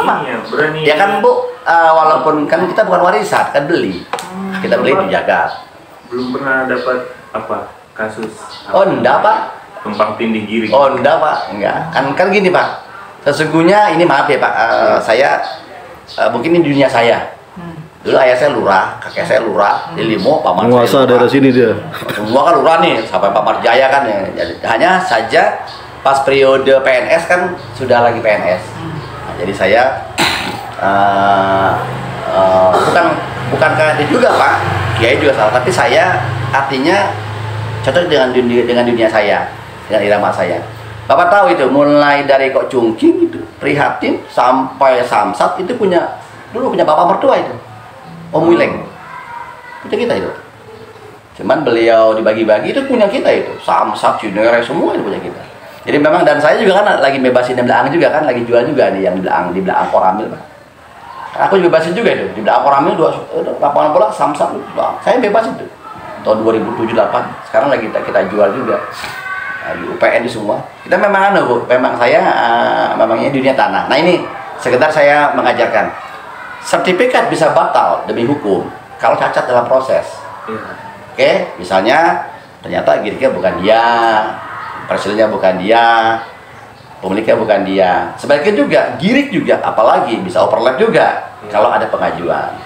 Pak? Berani. Ya kan Bu, walaupun kan kita bukan warisan, kan beli. Kita beli dijaga. Belum pernah dapat apa kasus Oh enggak Pak. tumpang tindih giring. Oh enggak Pak, enggak. Kan gini Pak. Sesungguhnya ini maaf ya Pak, saya mungkin ini dunia saya. Dulu ayah saya lurah, kakek saya lurah, di Limo, paman penguasa saya daerah sini dia. Semua kan lurah nih, sampai Pamar Jaya kan ya. Jadi, hanya saja pas periode PNS kan sudah lagi PNS. Nah, jadi saya bukan kayak itu juga Pak, Kiai juga salah, tapi saya artinya cocok dengan dunia saya, dengan irama saya. Bapak tahu itu, mulai dari Kok Cungking itu, Prihatin sampai Samsat itu dulu punya bapak mertua itu, Om Wileng, punya kita itu. Cuman beliau dibagi-bagi itu punya kita itu, Samsat, Cinere semua itu punya kita. Jadi memang, dan saya juga kan lagi bebasin di Belaang juga kan, lagi jual juga nih yang di Belaang Koramil Pak. Aku juga bebasin juga itu, di Belaang Koramil lapangan bola Samsat, saya bebasin itu tahun 2007-2008. Sekarang lagi kita jual juga. Di UPN di semua. Kita memang Bu, memang saya memangnya dunia tanah. Nah ini sekedar saya mengajarkan. Sertifikat bisa batal demi hukum kalau cacat dalam proses. Oke, misalnya ternyata giriknya bukan dia, presidennya bukan dia, pemiliknya bukan dia. Sebaliknya juga, girik juga, apalagi bisa overlap juga kalau ada pengajuan.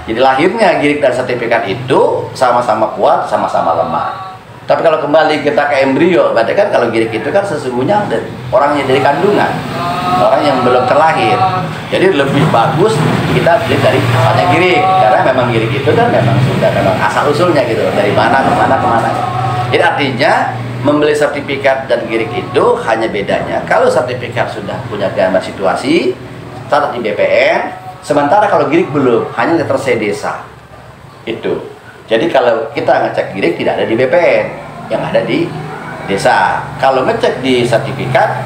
Jadi lahirnya girik dan sertifikat itu sama-sama kuat, sama-sama lemah. Tapi kalau kembali kita ke embrio, berarti kan kalau girik itu kan sesungguhnya orangnya dari kandungan, orang yang belum terlahir. Jadi lebih bagus kita beli dari asalnya girik, karena memang girik itu kan memang sudah memang asal usulnya gitu, dari mana kemana kemana. Jadi artinya membeli sertifikat dan girik itu hanya bedanya kalau sertifikat sudah punya gambar situasi, catat di BPN, sementara kalau girik belum, hanya letter C desa itu. Jadi kalau kita ngecek girik tidak ada di BPN, yang ada di desa. Kalau ngecek di sertifikat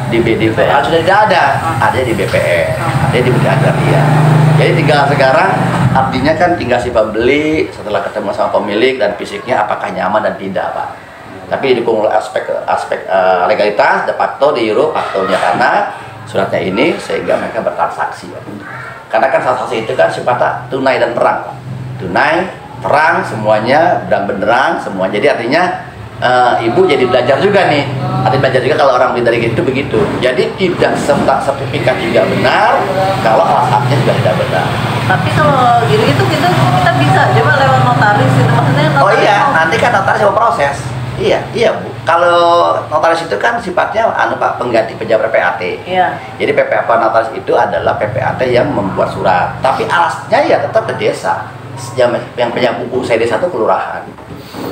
di BDPA sudah tidak ada di BPN, ada di Budi Agraria. Jadi tinggal sekarang artinya kan tinggal si pembeli setelah ketemu sama pemilik dan fisiknya apakah nyaman dan tidak Pak. Tapi didukung aspek legalitas, de facto, de jure faktonya karena suratnya ini sehingga mereka bertransaksi. Karena kan transaksi itu kan sifatnya tunai dan terang Pak. Tunai, terang semuanya, benerang semua. Jadi artinya ibu jadi belajar juga nih. Artinya belajar juga kalau orang beli dari itu begitu. Jadi tidak sertifikat juga benar kalau alatnya juga tidak benar. Tapi kalau gini itu kita bisa coba lewat notaris itu maksudnya notaris. Oh iya, nanti kan notaris mau proses. Iya Bu. Kalau notaris itu kan sifatnya Pak, pengganti pejabat PPAT. Iya. Jadi notaris itu adalah PPAT yang membuat surat. Tapi alasnya ya tetap ke desa. Yang punya buku saya desa itu kelurahan.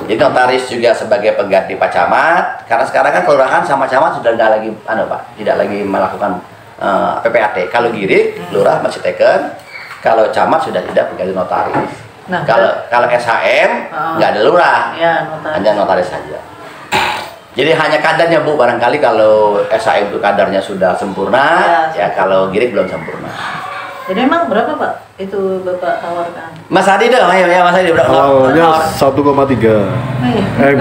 Jadi notaris juga sebagai pengganti Pak Camat, karena sekarang kan kelurahan sama camat sudah tidak lagi Pak, tidak lagi melakukan PPAT. Kalau girik, lurah masih teken. Kalau camat sudah tidak pengganti notaris. Nah, kalau SHM nggak ada lurah, ya, notaris. hanya notaris saja. Jadi hanya kadarnya Bu, barangkali kalau SHM itu kadarnya sudah sempurna, ya kalau girik belum sempurna. Jadi emang berapa Pak itu Bapak tawarkan? Mas Hadi dong, ayo ya Mas Hadi berapa? Awalnya 1,3 M.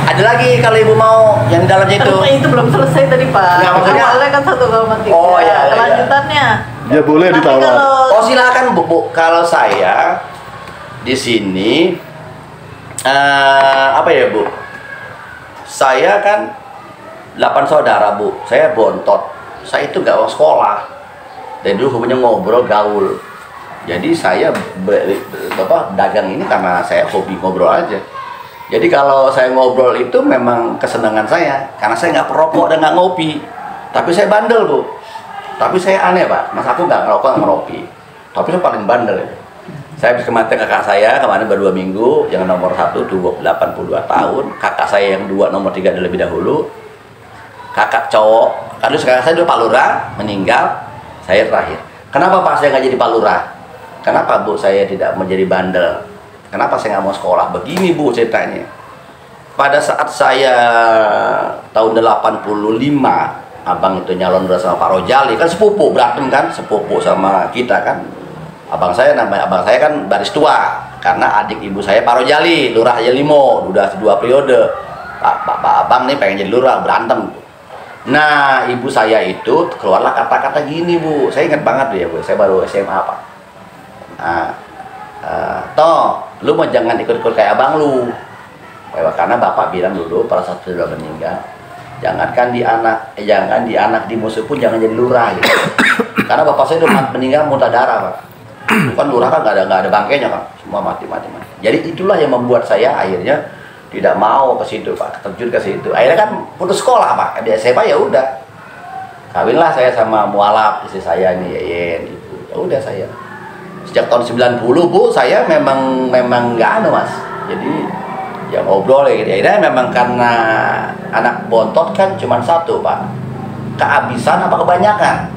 Ada lagi kalau ibu mau yang di dalamnya itu. Itu belum selesai tadi Pak. Nggak, maksudnya awalnya kan 1,3. Oh iya. Kelanjutannya. Ya boleh ditawar. Oh silakan Bu. Kalau saya di sini apa ya Bu? Saya kan 8 saudara Bu, saya bontot. Saya itu gak mau sekolah. Dan dulu hobinya ngobrol, gaul. Jadi saya dagang ini karena saya hobi ngobrol aja. Jadi kalau saya ngobrol itu memang kesenangan saya. Karena saya nggak perokok dan nggak ngopi. Tapi saya bandel Bu. Tapi saya aneh Pak, mas aku nggak ngerokok, nggak ngeropi. Tapi saya paling bandel ya. Saya habis kematian kakak saya kemarin baru 2 minggu, yang nomor 1 82 tahun, kakak saya yang 2 nomor 3 lebih dahulu, kakak cowok, kan kakak saya dulu Pak Lurah meninggal, saya terakhir. Kenapa Pak saya nggak jadi Pak Lurah? Kenapa Bu saya tidak menjadi bandel? Kenapa saya nggak mau sekolah? Begini Bu ceritanya. Pada saat saya tahun 85, abang itu nyalon sama Pak Rojali, kan sepupu berantem kan, sepupu sama kita kan. Abang saya kan baris tua karena adik ibu saya Pak Rojali, Lurah Limo, udah 2 periode. Pak abang nih pengen jadi lurah, berantem. Nah, ibu saya itu keluarlah kata-kata gini, Bu. Saya ingat banget tuh ya, Bu. Saya baru SMA, Pak. Nah, toh, lu mau jangan ikut-ikut kayak abang lu. Karena bapak bilang dulu pada saat sudah meninggal, jangan di anak di musuh pun jangan jadi lurah. Gitu. Karena bapak saya udah meninggal muntah darah, Pak. Bukan lurah kan nggak ada bangkainya, Pak. Semua mati. Jadi itulah yang membuat saya akhirnya tidak mau ke situ, Pak, terjun ke situ. Akhirnya kan putus sekolah, Pak. Di SMA ya udah. Kawinlah saya sama mualaf istri saya nih, Yeyen gitu. Ya udah saya. Sejak tahun 90, Bu, saya memang nggak Mas. Jadi ya ngobrol ya gitu. Akhirnya memang karena anak bontot kan cuma satu, Pak. Kehabisan apa kebanyakan?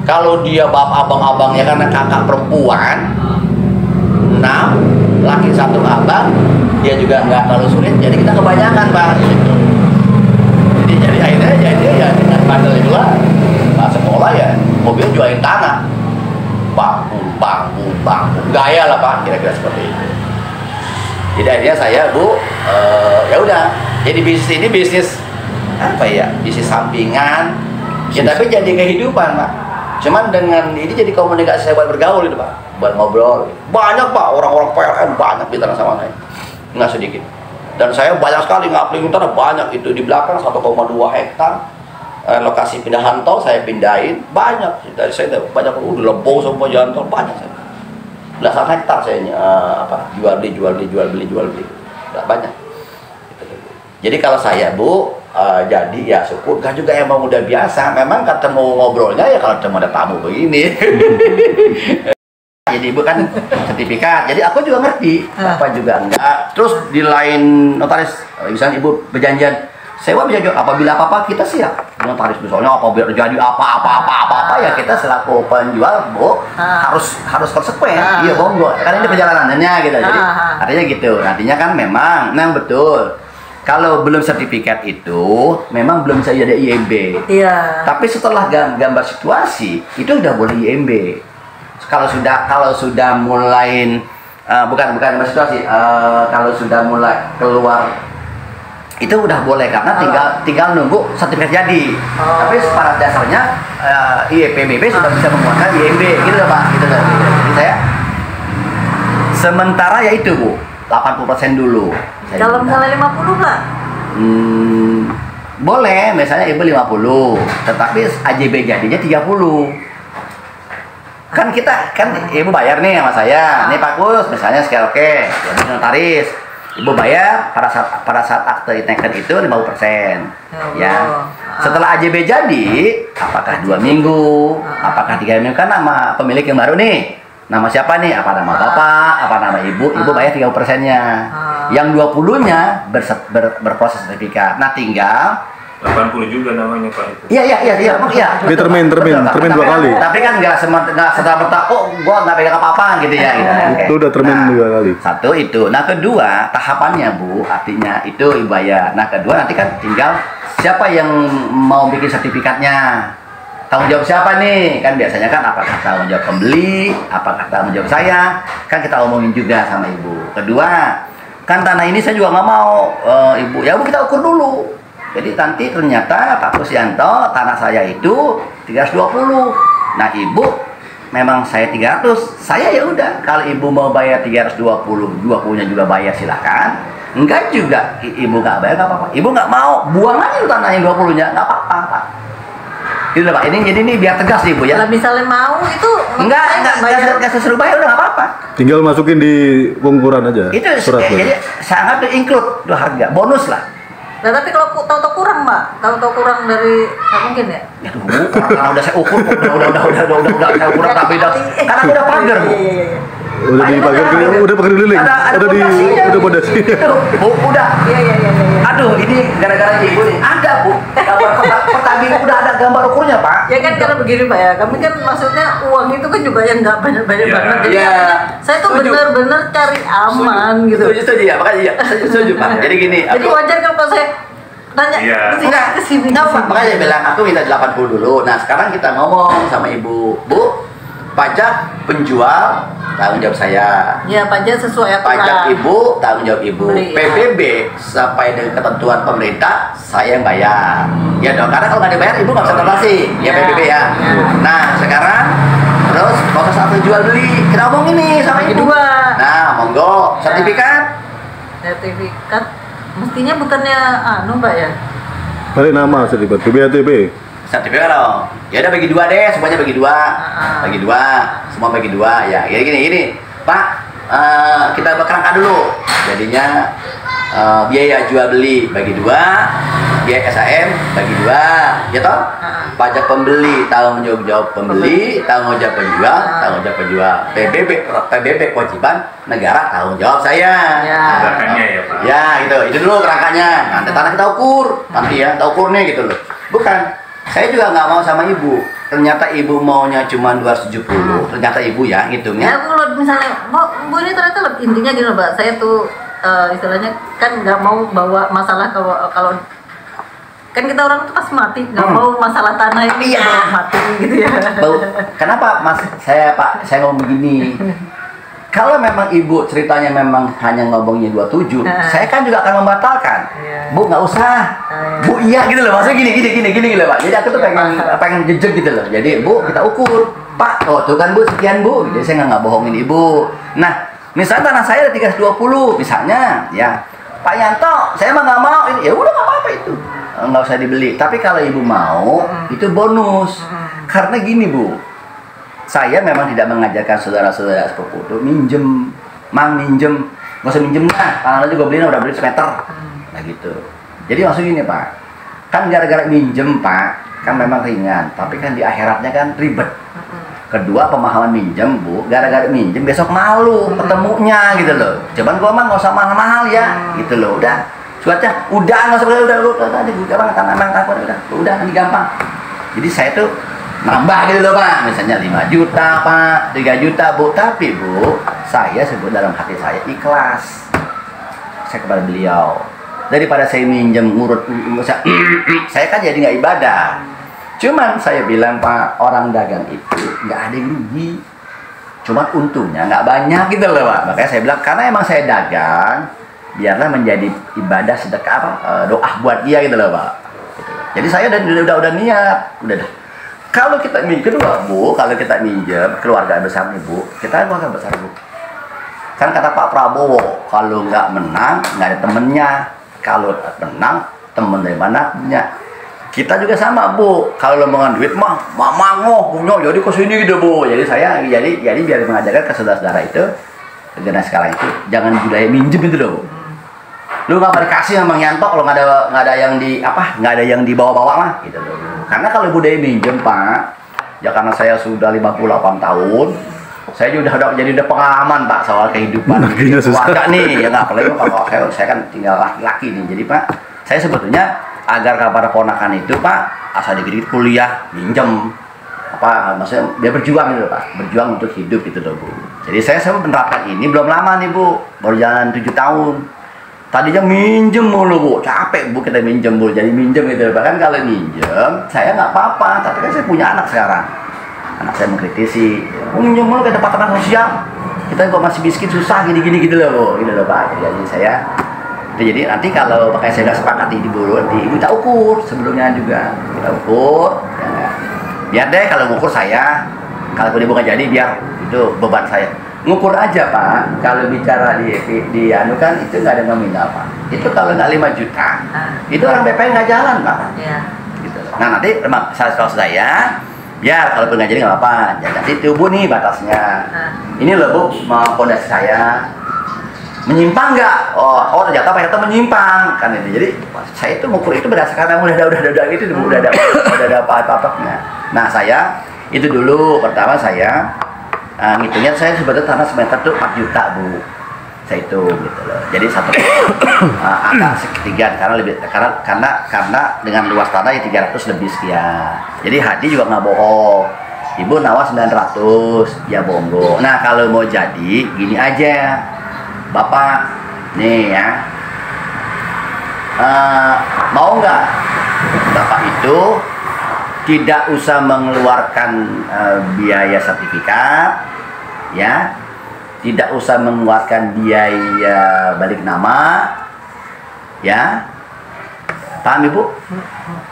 Kalau dia bapak abang-abangnya karena kakak perempuan 6, laki 1 abang, dia juga nggak terlalu sulit, jadi kita kebanyakan, Pak, gitu. Jadi akhirnya ya dengan bandel itulah sekolah ya mobil jualin tanah, bangku gaya lah, Pak, kira-kira seperti itu. Jadi akhirnya saya, Bu, ya udah, jadi bisnis ini bisnis apa ya, bisnis sampingan ya, tapi jadi kehidupan, Pak. Cuman dengan ini jadi komunikasi saya buat bergaul itu, Pak, buat ngobrol. Banyak, Pak, orang-orang PLN banyak di tanah sama saya, nggak sedikit. Dan saya banyak sekali ngaplin tanah, banyak itu di belakang 1,2 hektar lokasi pindahan tol saya pindahin banyak. Dari saya banyak, udah lembong semua jalan tol banyak saya. Belasan hektar saya jual beli, nggak banyak. Jadi kalau saya, Bu, jadi ya syukur, kan juga emang udah biasa. Memang ketemu ngobrolnya ya kalau ketemu ada tamu begini. Jadi Ibu kan sertifikat, jadi aku juga ngerti, apa juga enggak. Terus di lain notaris, misalnya Ibu berjanjian, sewa bisa jual apabila apa-apa kita siap. Notaris misalnya apabila terjadi apa-apa ya kita selaku penjual, Bu, harus konsekuen. Iya, monggo. Kan ini perjalanannya gitu. Jadi artinya gitu. Artinya kan memang betul. Kalau belum sertifikat itu memang belum bisa jadi IMB. Iya. Tapi setelah gambar situasi itu udah boleh IMB. Kalau sudah mulai bukan gambar situasi, kalau sudah mulai keluar itu udah boleh karena tinggal nunggu sertifikat jadi. Tapi pada dasarnya IPBB sudah bisa mengeluarkan IMB gitu loh, Pak. Gitu loh. Jadi saya sementara ya itu, Bu, 80% dulu. Kalau misalnya 50, Pak? Boleh, misalnya Ibu 50, tetapi AJB jadinya 30. Kan Ibu bayar nih sama saya, nih Pak Kus, misalnya sekali oke, jadi notaris. Ibu bayar pada saat akte teken itu 50%. Ya. Setelah AJB jadi, apakah 2 minggu, apakah 3 minggu, kan nama pemilik yang baru nih. Nama siapa nih? Apa nama bapak? Apa nama ibu? Ibu bayar 30%-nya. Yang 20-nya berproses sertifikat. Nah, tinggal 80 juga namanya, Pak, itu. Iya. Ini termin 2 kali. Tapi kan nggak serta-merta, gua nggak pegang apa-apa gitu ya. Gitu. Itu udah termin 2 kali. Satu itu. Nah, kedua, tahapannya, Bu, artinya itu Ibu bayar. Nah, kedua nanti kan tinggal siapa yang mau bikin sertifikatnya. Tanggung jawab siapa nih? Kan biasanya kan apakah tanggung jawab pembeli, apakah tanggung jawab saya? Kan kita omongin juga sama Ibu. Kedua, kan tanah ini saya juga nggak mau, Ibu. Ya, Bu, kita ukur dulu. Jadi nanti ternyata Pak Kusyanto tanah saya itu 320. Nah, Ibu memang saya 300. Saya ya udah, kalau Ibu mau bayar 320, 20-nya juga bayar silahkan. Enggak juga, Ibu nggak bayar nggak apa-apa. Ibu nggak mau, buang aja tanah yang 20-nya, nggak apa-apa, Pak. Gitu Pak, ini biar tegas nih, Bu, ya. Kalau misalnya mau itu Enggak sesuruh bayar udah nggak apa-apa. Tinggal masukin di pengukuran aja. Itu surat jadi sangat include tuh harga, bonus lah. Nah, tapi kalau tahu-tahu kurang, Mbak, tahu-tahu kurang dari nggak mungkin ya? Aduh, karena udah saya ukur, udah saya ukur tapi karena aku udah pagar, Bu. Udah dipagar keliling. Udah pondasi. Udah. Iya. Aduh, ini gara-gara Ibu nih. Ada, Bu. Pertandingan udah ada gambar ukurnya, Pak. Ya kan kalau begini, Pak, ya. Kami kan maksudnya uang itu kan juga yang nggak banyak-banyak banget. Jadi saya tuh benar-benar cari aman gitu. Setuju ya, makanya setuju, Pak. Jadi gini, jadi wajar kalau saya tanya ke sini. Makanya saya bilang aku minta 80 dulu. Nah, sekarang kita ngomong sama Ibu, Bu, pajak penjual tanggung jawab saya. Ya, pajak sesuai aturan. Pajak ibu, tanggung jawab ibu. Beli, PBB sampai dengan ketentuan pemerintah saya yang bayar. Ya dong, karena kalau nggak dibayar ibu nggak bisa transaksi. Ya PBB ya. Nah sekarang terus proses apa jual beli kita omong ini sama ibu. Kedua. Nah monggo sertifikat. Sertifikat mestinya bukannya Mbak ya? Balik nama sertifikat BBATB. Sertifikat dong. Ya udah bagi dua deh, semuanya bagi dua. Bagi dua, semua bagi dua. Ya, gini. Pak, kita berkerangka dulu. Jadinya biaya jual beli bagi dua, biaya SAM bagi dua, ya toh? Pajak pembeli, tanggung jawab pembeli, tanggung jawab penjual, tanggung jawab penjual. PBB kewajiban negara, tanggung jawab saya. Belakangnya ya Pak. Ya, gitu. Itu dulu kerangkanya. Nanti tanah kita ukur, nanti ya, kita ukurnya gitu loh. Bukan. Saya juga nggak mau sama ibu. Ternyata ibu maunya cuma 270. Ternyata ibu ya hitungnya. Ya kalau misalnya, Bu ini ternyata intinya gini loh, Mbak. Saya tuh istilahnya kan nggak mau bawa masalah kalau kan kita orang tuh pas mati nggak mau masalah tanah ini bawa mati gitu ya. Kenapa Mas? Saya ngomong begini. Kalau memang ibu ceritanya memang hanya ngomongnya 27, saya kan juga akan membatalkan. Bu nggak usah. Bu iya gitu loh, maksudnya gini loh Pak. Jadi aku tuh pengen jejak gitu loh. Jadi Bu kita ukur, Pak, tuh kan Bu sekian Bu. Jadi saya nggak bohongin ibu. Nah, misalnya tanah saya ada 320 misalnya, ya Pak Yanto, saya mah nggak mau. Ya udah nggak apa-apa itu, nggak usah dibeli. Tapi kalau ibu mau, itu bonus. Karena gini Bu. Saya memang tidak mengajarkan saudara-saudara sepupu itu minjem, nggak usah minjem lah, tanah juga udah beli semeter, nah gitu. Jadi maksud gini Pak, kan gara-gara minjem Pak, kan memang ringan, tapi kan di akhiratnya kan ribet. Kedua pemahaman minjem Bu, gara-gara minjem besok malu ketemunya gitu loh. Cuman gua mah nggak usah mahal-mahal ya, gitu loh. Udah, suatnya udah nggak usah udah nanti gampang. Jadi saya tuh nambah gitu loh Pak, misalnya 5 juta Pak, 3 juta Bu, tapi Bu, saya sebut dalam hati saya ikhlas saya kepada beliau, daripada saya minjem ngurut, saya kan jadi nggak ibadah. Cuman saya bilang Pak, orang dagang itu nggak ada yang rugi, cuman untungnya nggak banyak gitu loh Pak. Makanya saya bilang, karena emang saya dagang, biarlah menjadi ibadah sedekah doa buat dia gitu loh Pak. Jadi saya udah niat, udah. Kalau kita kedua Bu, kalau kita minjem keluarga besar Bu, kita keluarga besar Bu. Kan kata Pak Prabowo, kalau nggak menang nggak ada temennya, kalau menang temen dari mana punya. Kita juga sama Bu, kalau lembongan duit mah mangoh punya, jadi kesini gitu Bu. Jadi saya jadi biar mengajarkan ke saudara-saudara itu, generasi sekarang itu jangan budaya minjem itu loh Bu. Lu nggak boleh kasih sama Yanto kalau nggak ada yang nggak ada yang dibawa-bawa mah gitu loh. Karena kalau budaya minjem Pak, ya karena saya sudah 58 tahun, saya juga udah pengalaman Pak soal kehidupan keluarga nih, ya nggak apalagi kalau saya kan tinggal laki-laki nih. Jadi Pak, saya sebetulnya agar kepada ponakan itu Pak, asal dikit-dikit kuliah minjem maksudnya dia berjuang gitu Pak, berjuang untuk hidup gitu loh Bu. Jadi saya menerapkan ini belum lama nih Bu, baru jalan 7 tahun. Tadinya minjem mulu Bu, capek Bu kita minjem Bu, jadi minjem gitu. Bahkan kalau minjem, saya nggak apa-apa, tapi kan saya punya anak sekarang. Anak saya mengkritisi, minjem mulu ke departemen sosial, kita kok masih miskin susah gini-gini gitu loh Bu, gitu loh Pak. Jadi saya, jadi nanti kalau pakai saya nggak sepakati di Bu, kita ukur sebelumnya juga, kita ukur. Ya. Biar deh kalau ngukur saya, kalau Ibu nggak jadi biar itu beban saya. Ngukur aja Pak, kalau bicara di anu kan itu nggak ada nominal Pak. Itu kalau nggak 5 juta, itu orang BPN nggak jalan Pak. Gitu. Nah nanti kalau saya, ya kalau nggak jadi nggak apa-apa. Jadi tubuh nih batasnya. Ini loh Bu, mau pondasi saya menyimpang nggak? Oh ternyata Pak Yato menyimpang kan itu. Jadi saya itu ngukur itu berdasarkan udah itu udah ada apa-apanya. Nah saya itu dulu pertama saya ngitungnya saya sebetulnya tanah semeter tuh 4 juta Bu, saya itu gitu loh. Jadi satu agak sekian karena dengan luas tanah ya 300 lebih sekian. Jadi Hadi juga nggak bohong, Ibu nawas 900 ya bongo. Nah kalau mau jadi gini aja Bapak nih ya, mau nggak Bapak itu tidak usah mengeluarkan biaya sertifikat, ya, tidak usah mengeluarkan biaya balik nama, ya. Paham Ibu?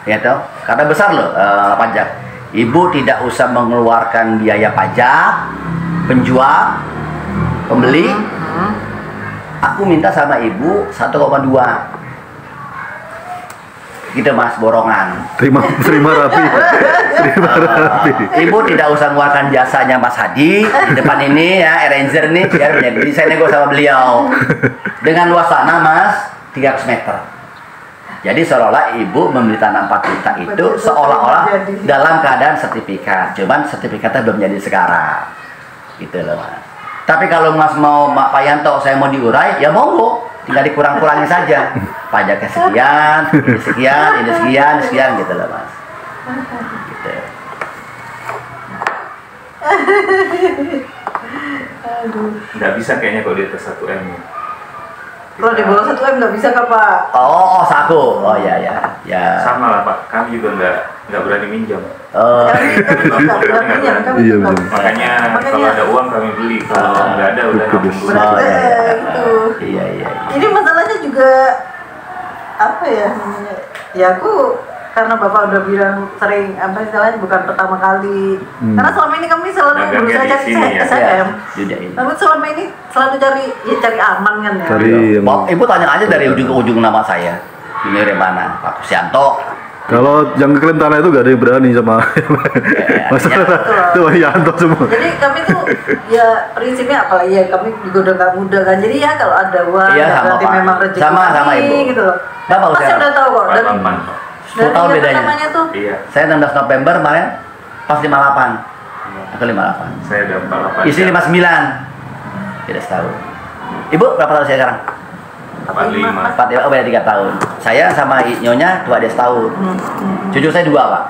Ya toh, karena besar loh pajak. Ibu tidak usah mengeluarkan biaya pajak, penjual, pembeli. Aku minta sama Ibu 1,2. Gitu Mas, borongan. Terima rapi. Terima rapi. Ibu tidak usah mengeluarkan jasanya Mas Hadi di depan ini ya, arranger nih, biar menjadi saya nego sama beliau. Dengan luas tanah Mas 300 meter. Jadi seolah-olah Ibu membeli tanah 4 juta itu seolah-olah dalam keadaan sertifikat. Cuman sertifikatnya belum jadi sekarang. Gitu loh Mas. Tapi kalau Mas mau Pak Yanto saya mau diurai, ya monggo. Tinggal dikurang-kurangi saja. Pajaknya sekian, ini sekian gitu loh Mas. Gitu. Nggak bisa kayaknya kalau di atas 1 M. Kalau di bawah 1 M nggak bisa kah Pak? Oh, saku. Oh ya. Sama lah Pak, kami juga nggak berani minjam. Oh. Iya, benar. Makanya kalau ada uang kami beli, kalau nggak ada udah nabung dulu. Oh, iya. Gitu. Iya. Ini masalahnya juga apa ya namanya? Ya aku karena Bapak udah bilang sering apa istilahnya bukan pertama kali. Karena selama ini kami selalu Dagangnya berusaha di cari sini ya? SMM. Sudah ini. Namun selama ini selalu cari aman kan ya. Cari yang Ibu tanya aja dari ujung ke ujung nama saya. Ini dari mana? Pak Kusyanto. kalau yang klaim tanah itu gak ada yang berani sama masalah itu Pak Yanto semua. Jadi kami tuh ya prinsipnya apalagi ya kami juga udah nggak muda kan. Jadi ya kalau ada uang Iya, ya sama, berarti Pak. memang rezeki Sama kami, Ibu. gitu loh. Bapak Pasti usia udah tahu kok dari 88 Pak. 10 tahun apa bedanya. namanya tuh. Iya, Saya 16 November kemarin pas 58. Aku 58. saya udah 48. Istri 59. Tidak setahun. Ibu berapa tahun saya sekarang? 45. 4, oh beda 3 tahun. Saya sama nyonya tua dia setahun. Cucu saya 2 Pak.